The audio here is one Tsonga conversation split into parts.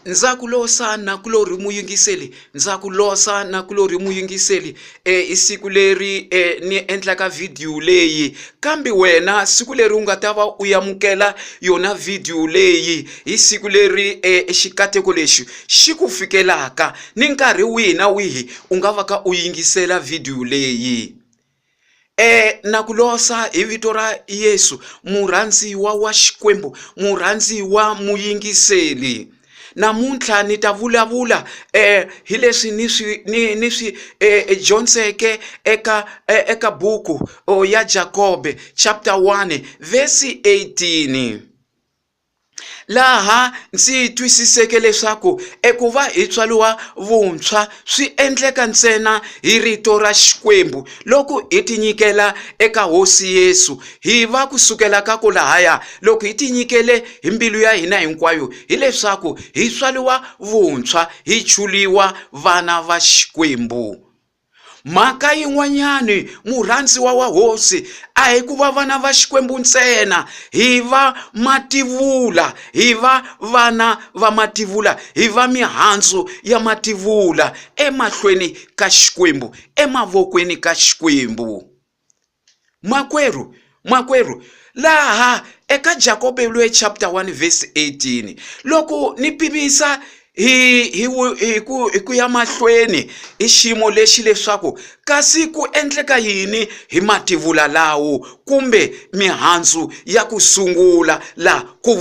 Nzakulosa na kulori muyingiseli, nzakulosa na kulori muyingiseli. Isiku leri ni endlaka video leyi, kambe wena siku leri u nga ta va u yamukela yona video leyi, isiku leri xikateko lexi xi ku fikelaka ni nkarhi wihi na wihi u nga va ka u yingisela video leyi. Nakulosa hi vito ra Yesu, murhandziwa wa Xikwembu, murhandziwa muyingiseli. Namuntlha ni ta vulavula hi leswi ni swi dyondzeke eka buku ya Jacobe chapter 1 verse 18. Laha ndzi twisiseke leswaku ku va hi tswaliwa vuntshwa swi endleka ntsena hi rito ra Xikwembu loko hi tinyikela eka Hosi Yesu. Hi va kusukela ka ku lahaya loko hi tinyikele hi mbilu ya hina hinkwayo, hi leswaku hi tswaliwa vuntshwa, hi chuliwa vana va Xikwembu. Mhaka yin'wanyani murhandziwa wa Hosi a hi ku va vana va Xikwembu ntsena, hi va mativula, hi va vana va mativula, hi va mihandzu ya mativula emahlweni ka Xikwembu, emavokweni ka Xikwembu. Makwerhu, laha eka Jacobe chapter 1 verse 18, loko ni pimisa hi ku ya mahlweni hi ximo lexi leswaku kasi ku endleka yini hi mativula lawo kumbe mihandzu ya ku sungula la ku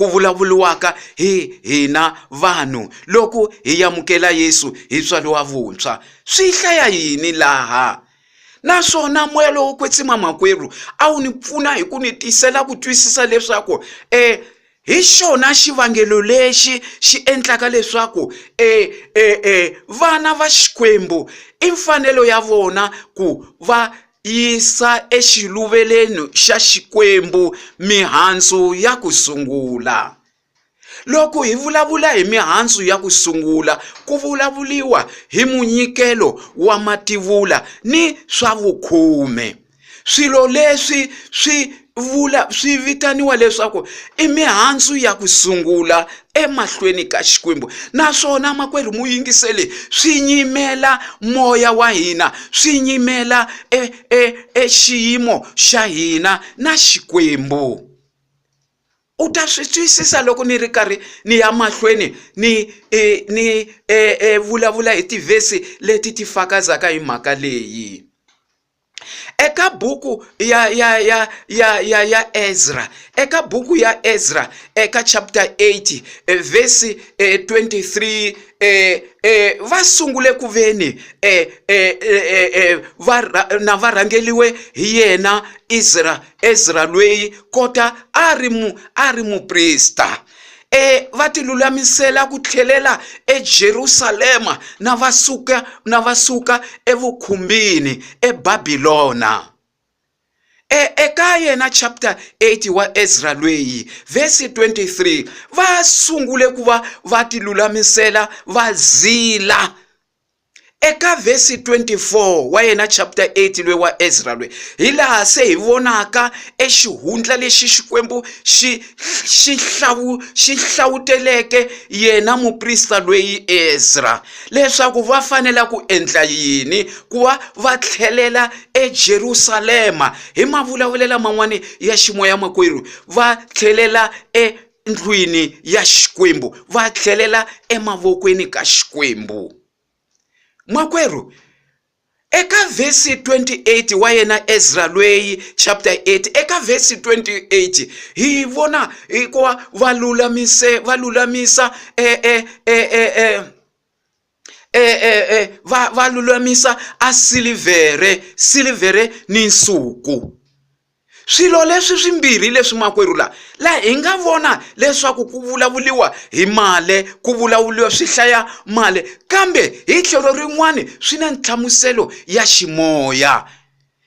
vulavuliwaka hi hina vanhu loko hi yamukela Yesu hi tswaliwa vuntshwa. Swi hlaya yini laha? Naswona moya lowo kwetsima makwerhu a wu ni pfuna hi ku ni tisela ku twisisa leswaku hi xona xivangelo lexi xi endlaka leswaku vana va Xikwembu i mfanelo ya vona ku va yisa exiluveleni xa Xikwembu mihandzu ya ku sungula. Loko hi vulavula hi mihandzu ya ku sungula, ku vulavuliwa hi munyikelo wa mativula ni swa vukhume. Swilo leswi swi vitaniwa leswaku i mihandzu ya ku sungula emahlweni ka Xikwembu. Naswona makwerhu muyingiseli, swi nyimela moya wa hina, swi nyimela xiyimo xa hina na Xikwembu. U ta swi twisisa loko ni ri karhi ni ya mahlweni ni vulavula hi tivhesi leti ti fakazaka hi mhaka leyi. Eka buku ya Ezra, eka buku ya Ezra eka chapter 8 verse 23, va sungule ku veni na varhangeliwe hi yena Ezra loyi kota a ri muprista. Va ti lulamisela ku tlhelela eJerusalema na va suka evukhumbini eBabilona. Eka yena chapter 8 wa Ezra loyi verse 23, va sungule ku va ti lulamisela va zila. Eka verse 24 wa yena chapter 8 loyi wa Ezra loyi, hi laha se hi vonaka exihundla lexi Xikwembu xi hlawuteleke yena muprista loyi Ezra leswaku va fanela ku endla yini, ku va tlhelela eJerusalema. Hi mavulavulela man'wani ya ximoya makwerhu, va tlhelela endlwini ya Xikwembu, va tlhelela emavokweni ka Xikwembu. Makwerhu, eka verse 28 wa yena Ezra loyi chapter 8, eka verse 28 hi vona hikuva va lulamisa a silivhere ni nsuku. Swilo leswi swimbirhi leswi makwerhu la hi nga vona leswaku ku vulavuliwa hi male, ku vulavuliwa swi hlaya male, kambe hi tlhelo rin'wani swi na nhlamuselo ya ximoya.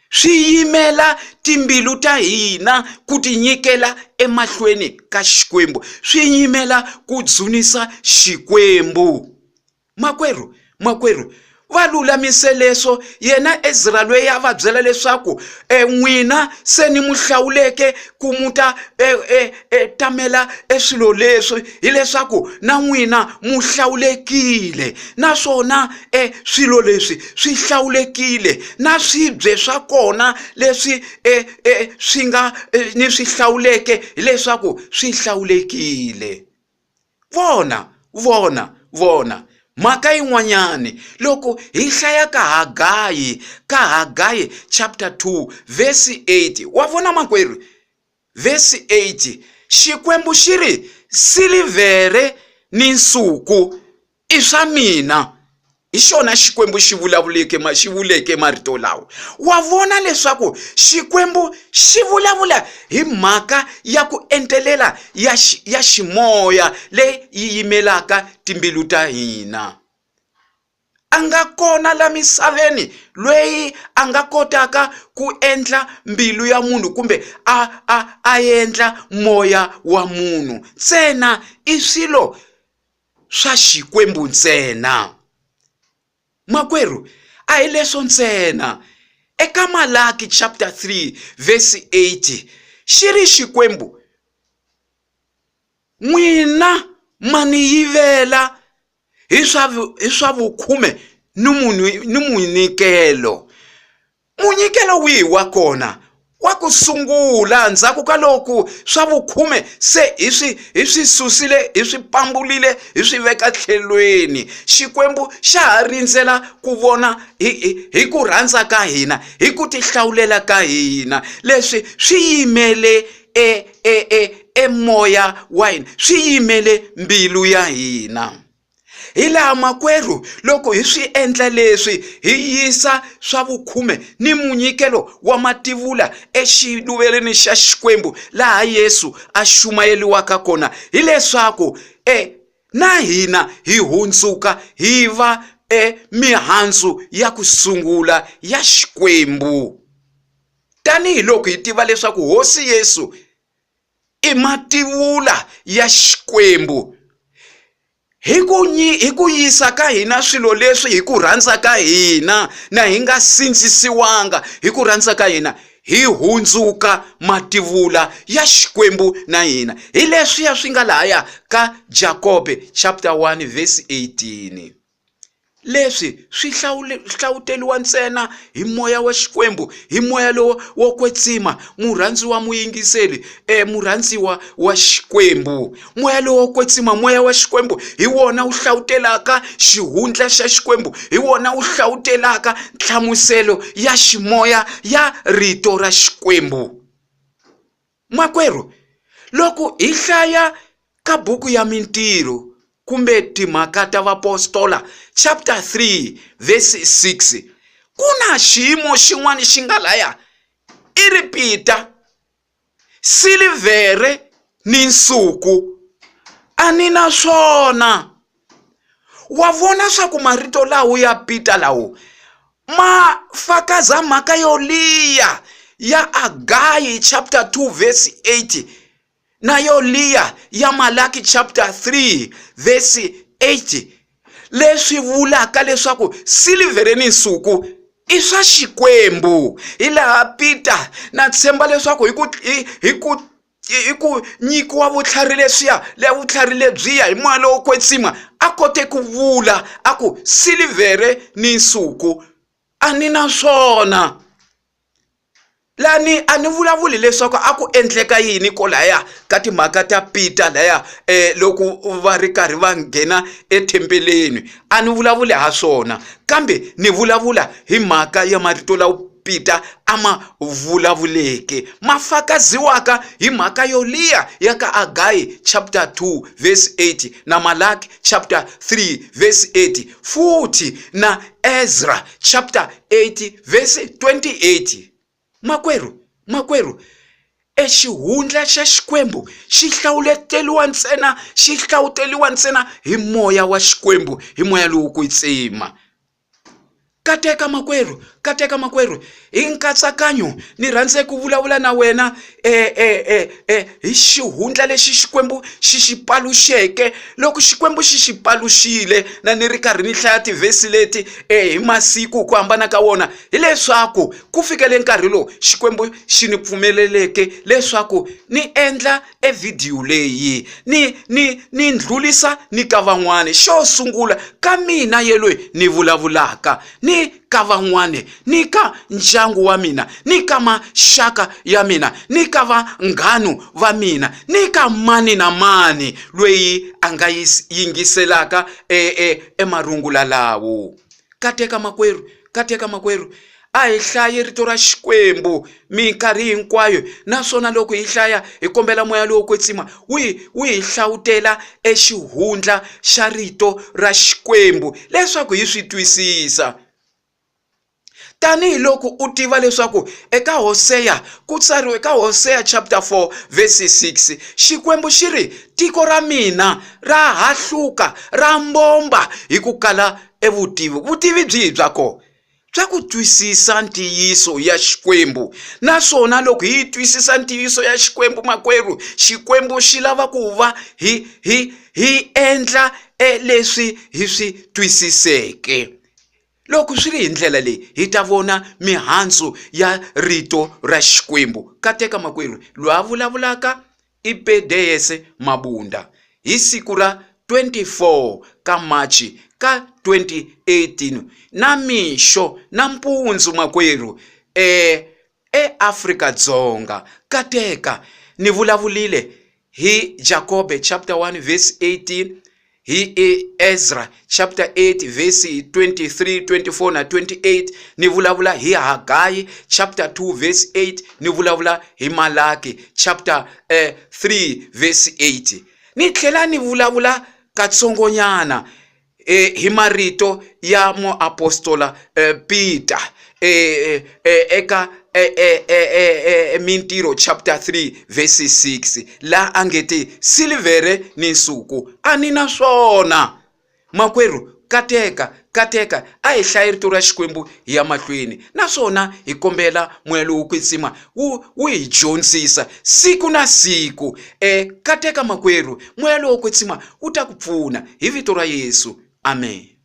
Swi yimela timbilu ta hina ku tinyikela emahlweni ka Xikwembu, swi yimela ku dzunisa Xikwembu. Makwerhu, va lulamise leswo yena Ezra loyi a va byela leswaku n'wina se ni muhlawuleke ku muta tamela eswilo leswi hileswaku na n'wina muhlawulekile naswona swilo leswi swi hlawulekile na swibye swa kona leswi swi nga ni swi hlawuleke hileswaku swi hlawulekile. Vona mhaka yin'wanyani loko hi hlaya ka Hagayi chapter 2 verse 8 wa vona makwerhu verse 8 Xikwembu xi ri silivhere ni nsuku i swa mina. Hi xona Xikwembu xi vuleke marito lawa. Wa vona leswaku Xikwembu xi vulavula hi mhaka ya ku entelela ya ximoya leyi yimelaka timbilu ta hina. Anga kona la misaveni loyi anga kotaka ku endla mbilu ya munhu kumbe a endla moya wa munhu ntsena i swilo swa Xikwembu ntsena. Makwerhu a hi leswo ntsena. Eka Malaki chapter 3 verse 8 xi ri Xikwembu n'wina mani yivela hi swa vukhume ni munyikelo. Munyikelo wihi wa kona wa ku sungula ndzhaku ka loko swa vukhume se hi swi susile hi swi pambulile hi swi veka tlhelweni. Xikwembu xa ha rindzela ku vona hi ku rhandza ka hina hi ku tihlawulela ka hina leswi swi yimele moya wa hina swi yimele mbilu ya hina. Hi laha makwerhu loko hi swi endla leswi hi yisa swa vukhume ni munyikelo wa mativula exiluveleni xa Xikwembu laha Yesu a xumayeliwaka kona hileswaku na hina hi hundzuka hi va mihandzu ya ku sungula ya Xikwembu. Tanihiloko hi tiva leswaku Hosi Yesu i mativula ya Xikwembu. Hi ku yisa ka hina swilo leswi hi ku rhandza ka hina na hi nga sindzisiwanga hi ku rhandza ka hina hi hundzuka mativula ya Xikwembu na hina. Hi leswi swi nga lahaya ka Jacobe chapter 1 verse 18. Leswi swi hlawuteliwa ntsena hi moya wa Xikwembu, hi moya lowo wo kwetsima, murhandziwa muyingiseli, murhandziwa wa Xikwembu. Moya lowo wo kwetsima, moya wa Xikwembu hi wona wu hlawutelaka xihundla xa Xikwembu, hi wona wu hlawutelaka nhlamuselo ya ximoya ya rito ra Xikwembu. Makwerhu loko hi hlaya ka buku ya Mintirho kumbe timhaka ta vapostola chapter 3 verse 6 kuna xiyimo xin'wana xi nga laya i ripita silivhere ni nsuku ani na swona. Wa vona swa ku marito lawo ya pita lawo ma fakaza mhaka yo liya ya Hagayi chapter 2 verse 8 na yo liya ya Malaki chapter 3 verse 8 leswi vulaka leswaku silivhere ni nsuku i swa Xikwembu. Hi laha Peter na tshemba leswaku hi ku nyikiwa vutlhari leswiya vutlhari lebyiya hi moya lowo kwetsima a kote ku vula a ku silivhere ni nsuku ani na swona. Lani ani vulavuli leswaku aku endleka yini kolaya ka timhaka ta Peter laya loko va ri karhi va nghena etempeleni. Ani vulavuli ha swona kambe ni vulavula hi mhaka ya marito lawa Peter ama vulavuleke ma fakaziwaka hi mhaka yo liya ya ka Hagayi chapter 2 verse 8 na Malaki chapter 3 verse 8 futhi na Ezra chapter 8 verse 28. Makwerhu exihundla xa Xikwembu xi hlawuteliwa ntsena hi moya wa Xikwembu, hi moya lowo kwetsima. Kateka makwerhu kateka makwerhu hi nkatsakanyo ni rhandze ku vulavula na wena hi xihundla lexi Xikwembu xi paluxeke. Loko Xikwembu xi paluxile na ni ri karhi ni hlaya tivhesi leti hi masiku ku hambana ka wona, hileswaku ku fikele nkarhi lowu Xikwembu xi ni pfumeleleke leswaku ni endla video leyi ni ndlulisa ni ka van'wana. Xo sungula ka mina yelwe ni vulavulaka, ni ka van'wana, ni ka ndyangu wa mina, ni ka maxaka ya mina, ni ka vanghano va mina, ni ka mani na mani loyi a nga yingiselaka marungula lawo. Kateka makwerhu a hi hlaye rito ra Xikwembu minkarhi hinkwayo, naswona loko hi hlaya hi kombela moya lowo kwetsima wu hi hlawutela exihundla xa rito ra Xikwembu leswaku hi swi twisisa. Tanihi loko u tiva leswaku eka Hoseya ku tsariwe eka Hoseya chapter 4 verse 6, Xikwembu xi ri tiko ra mina ra hahluka ra mbomba hi ku kala vutivi byihi bya ko bya ku twisisa ntiyiso ya Xikwembu. Naswona loko hi twisisa ntiyiso ya Xikwembu makwerhu, Xikwembu xi lava ku va hi endla leswi hi swi twisiseke. Loko swi ri hi ndlela leyi hi ta vona mihandzu ya rito ra Xikwembu. Kateka makwerhu loyi a vulavulaka i Pedese Mabunda hi siku ra 24 ka Machi ka 2018 na mixo nampundzu makwerhu Afrika-Dzonga. Kateka ni vulavulile hi Jacobe chapter 1 verse 18, hi Ezra chapter 8 verse 23, 24 na 28, ni vulavula hi Hagai chapter 2 verse 8, ni vulavula hi Malaki chapter 3 verse 8. Ni tlhela ni vulavula katsongonyana hi marito ya muapostola Peter eka Mintirho chapter 3 verse 6, la angeti silivere ni nsuku ani na swona. Makwerhu kateka a hi hlaye rito ra Xikwembu hi ya mahlweni, naswona hi kombela moya lowo kwetsima wu hi dyondzisa siku na siku. Kateka makwerhu, moya lowo kwetsima wu ta ku pfuna hi vito ra Yesu, amen.